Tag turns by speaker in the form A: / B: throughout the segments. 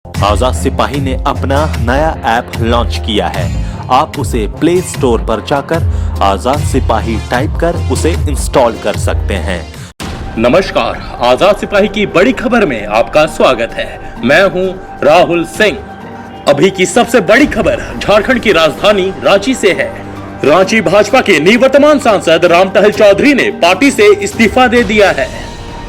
A: आजाद सिपाही ने अपना नया ऐप लॉन्च किया है। आप उसे प्ले स्टोर पर जाकर आजाद सिपाही टाइप कर उसे इंस्टॉल कर सकते हैं।
B: नमस्कार, आजाद सिपाही की बड़ी खबर में आपका स्वागत है। मैं हूं राहुल सिंह। अभी की सबसे बड़ी खबर झारखंड की राजधानी रांची से है। रांची भाजपा के निवर्तमान सांसद रामटहल चौधरी ने पार्टी से इस्तीफा दे दिया है।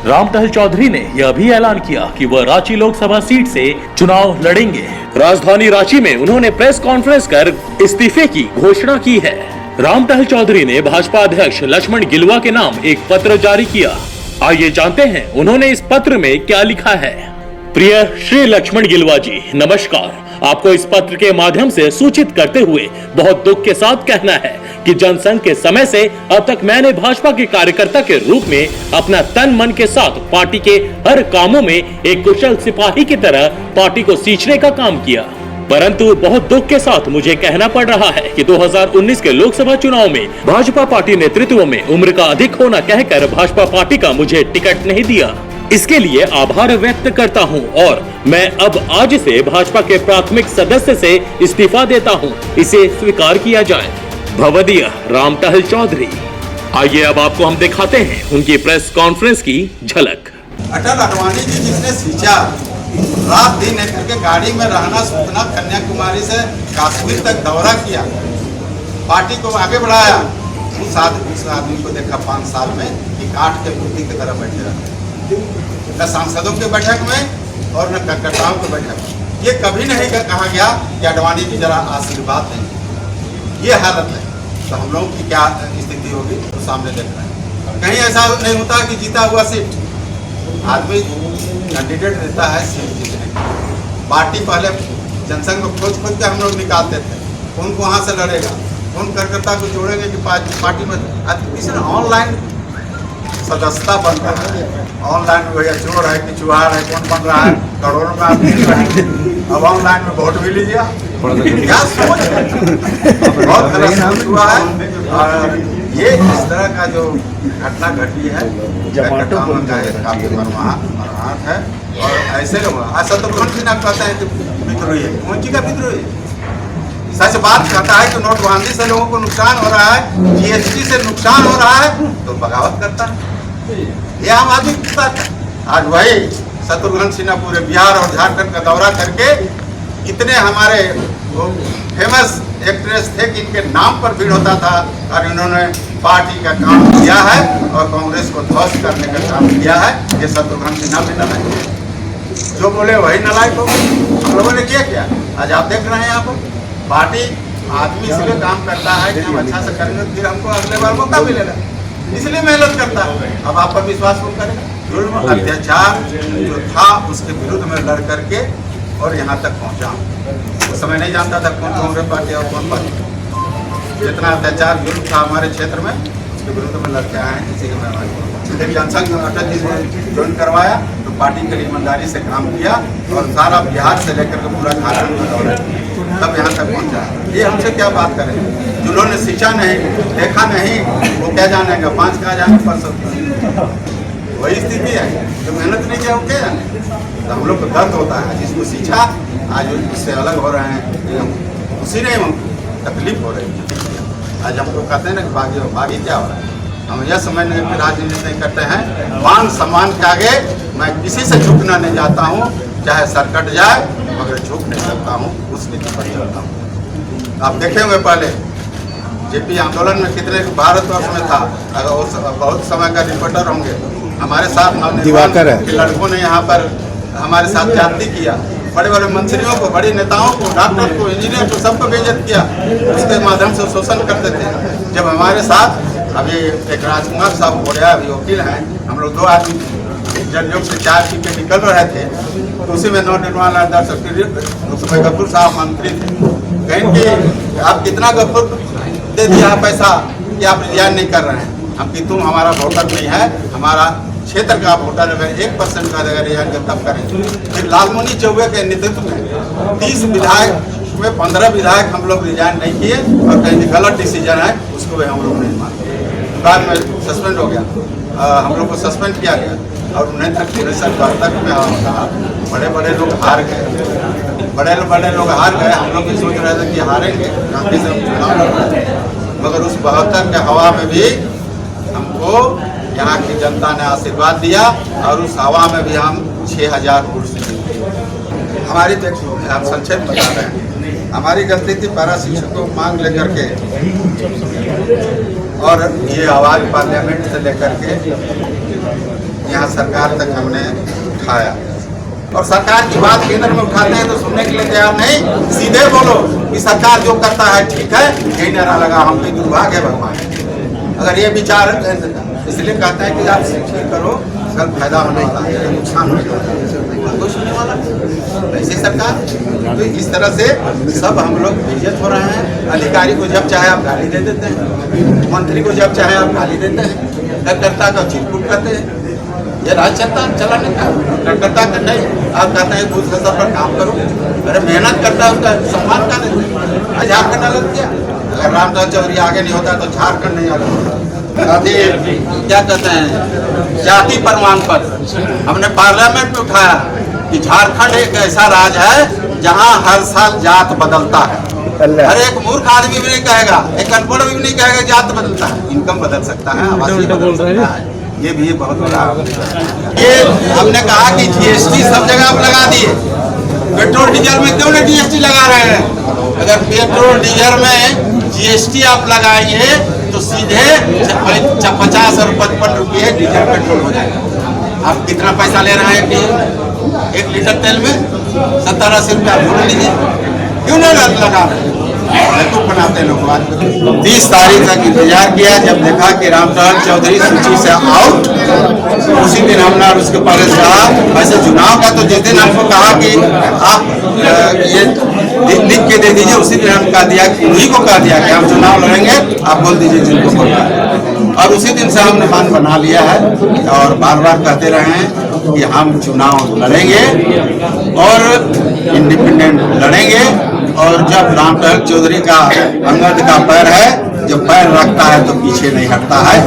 B: रामटहल चौधरी ने यह भी ऐलान किया कि वह रांची लोकसभा सीट से चुनाव लड़ेंगे। राजधानी रांची में उन्होंने प्रेस कॉन्फ्रेंस कर इस्तीफे की घोषणा की है। रामटहल चौधरी ने भाजपा अध्यक्ष लक्ष्मण गिलुआ के नाम एक पत्र जारी किया। आइए जानते हैं उन्होंने इस पत्र में क्या लिखा है। प्रिय श्री लक्ष्मण गिलुआ जी, नमस्कार। आपको इस पत्र के माध्यम से सूचित करते हुए बहुत दुख के साथ कहना है कि जनसंघ के समय से अब तक मैंने भाजपा के कार्यकर्ता के रूप में अपना तन मन के साथ पार्टी के हर कामों में एक कुशल सिपाही की तरह पार्टी को सींचने का काम किया। परंतु बहुत दुख के साथ मुझे कहना पड़ रहा है कि 2019 के लोकसभा चुनाव में भाजपा पार्टी नेतृत्व में उम्र का अधिक होना कहकर भाजपा पार्टी का मुझे टिकट नहीं दिया। इसके लिए आभार व्यक्त करता हूं और मैं अब आज से भाजपा के प्राथमिक सदस्य से इस्तीफा देता हूं। इसे स्वीकार किया जाए। भवदीय रामटहल चौधरी। आइए अब आपको हम दिखाते हैं उनकी प्रेस कॉन्फ्रेंस की झलक।
C: अटल अडवाणी जी जिसने सींचा, रात दिन एक करके गाड़ी में रहना सूचना, कन्याकुमारी से कश्मीर तक दौरा किया, पार्टी को आगे बढ़ाया। उस आदमी को देखा 5 साल में कि काठ के मूर्ति की तरह बैठे रहते, न सांसदों के बैठक में और न कार्यकर्ताओं के बैठक में। ये कभी नहीं कहा गया कि अडवाणी जी जरा आशीर्वाद दें। ये हालत है तो हम लोगों की क्या स्थिति होगी तो सामने देख रहे हैं। कहीं ऐसा नहीं होता कि जीता हुआ सीट, आदमी कैंडिडेट देता है सीट जीतने। पार्टी पहले जनसंघ में खोज के हम लोग निकालते थे कौन को वहाँ से लड़ेगा, कौन कार्यकर्ता को जोड़ेंगे कि पार्टी में। किसी ने ऑनलाइन सदस्यता बन रहा है, ऑनलाइन में भैया चोर है कि चुहार है, कौन बन रहा है, करोड़ों में आप देख रहे हैं। अब ऑनलाइन में वोट भी लीजिए। क्या सोच है, बहुत गलत सोच हुआ है। और ये इस तरह का जो घटना घटी है काफी मर्माहत है। और ऐसे लोग ऐसा तो कौन सी ना कहते हैं कि विद्रोही है, कौन सी का विद्रोही है। सच बात कहता है कि नोटबंदी से लोगों को नुकसान हो रहा है, जीएसटी से नुकसान हो रहा है तो बगावत करता है। ये आम आदमी की बात है। आज वही शत्रुघ्न सिन्हा पूरे बिहार और झारखंड का दौरा करके इतने हमारे फेमस एक्ट्रेस थे कि इनके नाम पर भीड़ होता था और इन्होंने पार्टी का काम किया है और कांग्रेस को ध्वस्त करने का काम किया है। ये शत्रुघ्न सिन्हा भी नलायक है, जो बोले वही नलायक हो। हम लोगों ने क्या आज आप देख रहे हैं। यहाँ पर पार्टी आदमी इसलिए काम करता है कि हम अच्छा से करेंगे फिर हमको अगले बार मौका मिलेगा, इसलिए मेहनत करता है। अब आप पर विश्वास कौन करेगा। जुल्म अत्याचार जो था उसके विरुद्ध में लड़ करके और यहाँ तक पहुँचा। उस समय नहीं जानता था कौन कांग्रेस पार्टी और कौन पार्टी। जितना अत्याचार जुल्म था हमारे क्षेत्र में उसके विरुद्ध में लड़के आए हैं। इसी के जनसंघ अटल जी ने ज्वाइन करवाया तो पार्टी के लिए ईमानदारी से काम किया और सारा बिहार से लेकर के पूरा झारखंड में दौरे तब यहाँ तक पहुँचा। ये हमसे क्या बात करें, जिन्होंने सींचा नहीं, देखा नहीं, वो क्या जानेगा। 5 कहा जाने पर वही स्थिति है। जो मेहनत नहीं किया वो क्या जाने। तो हम लोग को दर्द होता है जिसको सींचा आज उससे अलग हो रहे हैं, उसी ने तकलीफ हो रही है। आज हम लोग कहते हैं ना कि बागी क्या हो रहा है। हम यह समझ नहीं कि राजनीति नहीं करते हैं। मान सम्मान के आगे मैं किसी से झुकना नहीं चाहता हूँ, चाहे सर कट जाए मगर झुक नहीं सकता हूँ, उस नीति पर चलता हूँ। आप देखे हुए पहले जेपी आंदोलन में कितने भारतवर्ष में था, अगर उस बहुत समय का रिपोर्टर होंगे। हमारे साथ नवनिर्माण के लड़कों ने यहाँ पर हमारे साथ जाति किया, बड़े बड़े मंत्रियों को, बड़ी नेताओं को, डॉक्टर को, इंजीनियर को, सबको बेइज्जत किया। उसके माध्यम से शोषण करते थे। जब हमारे साथ अभी एक राजकुमार साहब बोलिया, अभी वकील हैं, हम लोग 2 आदमी जलयोग से 4 पी के निकल रहे थे तो उसी में नवनिर्माण उसमें गफूर साहब मंत्री थे। कहें कि आप कितना गफूर दे दिया पैसा कि आप रिजाइन नहीं कर रहे हैं। हम कि तुम हमारा वोटर नहीं है, हमारा क्षेत्र का वोटर अगर 1% का अगर रिजाइन तब करें। फिर लालमोहन चौबे के नेतृत्व में 30 विधायक में 15 विधायक हम लोग रिजाइन नहीं किए और कहीं गलत डिसीजन है उसको भी हम लोग नहीं मानते। बाद में सस्पेंड हो गया, हम लोग को सस्पेंड किया गया। और उन्हें तक 1972 में कहा बड़े बड़े लोग हार गए, बड़े लोग हार गए। हम लोग भी सोच रहे थे कि हारेंगे, काफी से चुनाव लड़ रहे थे, मगर उस 72 के हवा में भी हमको यहाँ की जनता ने आशीर्वाद दिया और उस हवा में भी हम 6000 वोट से जीते। हमारी हम संक्षेप बता रहे हैं, हमारी गलती थी पैरा शिक्षकों को मांग लेकर के और ये आवाज़ पार्लियामेंट से लेकर के यहाँ सरकार तक हमने उठाया, और सरकार की बात केंद्र में उठाते हैं तो सुनने के लिए तैयार नहीं। सीधे बोलो कि सरकार जो करता है ठीक है, यही नारा लगा हम पे दुर्भाग्य है भगवान। अगर ये विचार इसलिए कहते हैं कि आप ठीक करो, कल फायदा होने वाला है, नुकसान होने वाला है, कोई सुनने वाला ऐसी सरकार। तो इस तरह से सब हम लोग बेइज्जत हो रहे हैं। अधिकारी को जब चाहे आप गाली दे देते हैं, मंत्री को जब चाहे आप गाली देते हैं, कार्यकर्ता का चिरकुट करते हैं। ये राज चलाने का कार्यकर्ता का नहीं। आप कहते हैं दूसरे स्तर पर काम करो, अरे मेहनत करता है उसका सम्मान का देते। झारखंड अलग किया, अगर रामदास चौधरी आगे नहीं होता तो झारखंड नहीं आगे होता। क्या कहते हैं जाति प्रमाण पत्र हमने पार्लियामेंट में उठाया कि झारखंड एक ऐसा राज्य है जहां हर साल जात बदलता है। अरे एक मूर्ख आदमी भी नहीं कहेगा, एक अनपढ़ भी नहीं कहेगा जात बदलता है। इनकम बदल सकता है, आवासीय बदल सकता है, ये भी बहुत बड़ा। ये हमने कहा कि जीएसटी सब जगह आप लगा दिए, पेट्रोल डीजल में क्यों नहीं जीएसटी लगा रहे हैं? अगर पेट्रोल डीजल में जीएसटी आप लगाएंगे तो सीधे 50 और 55 रुपये डीजल पेट्रोल हो जाएगा। आप कितना पैसा ले रहे हैं एक लीटर तेल में? 70-80 रुपया जोड़ लीजिए, क्यों नहीं लगा रहे? बनाते लोग 30 तारीख तक इंतजार किया, जब देखा कि रामदास चौधरी सूची से आउट, उसी दिन हमने और उसके पहले से कहा वैसे चुनाव का तो जिस दिन हमको कहा कि आप ये लिख के दे दीजिए, उसी दिन हम कह दिया, उन्हीं को कह दिया कि हम चुनाव लड़ेंगे, आप बोल दीजिए जिनको बोलना है। और उसी दिन से हमने मन बना लिया है और बार बार कहते रहे हैं कि हम चुनाव लड़ेंगे और इंडिपेंडेंट लड़ेंगे। और जब रामदास चौधरी का अंगद का पैर है, जब पैर रखता है तो पीछे नहीं हटता है।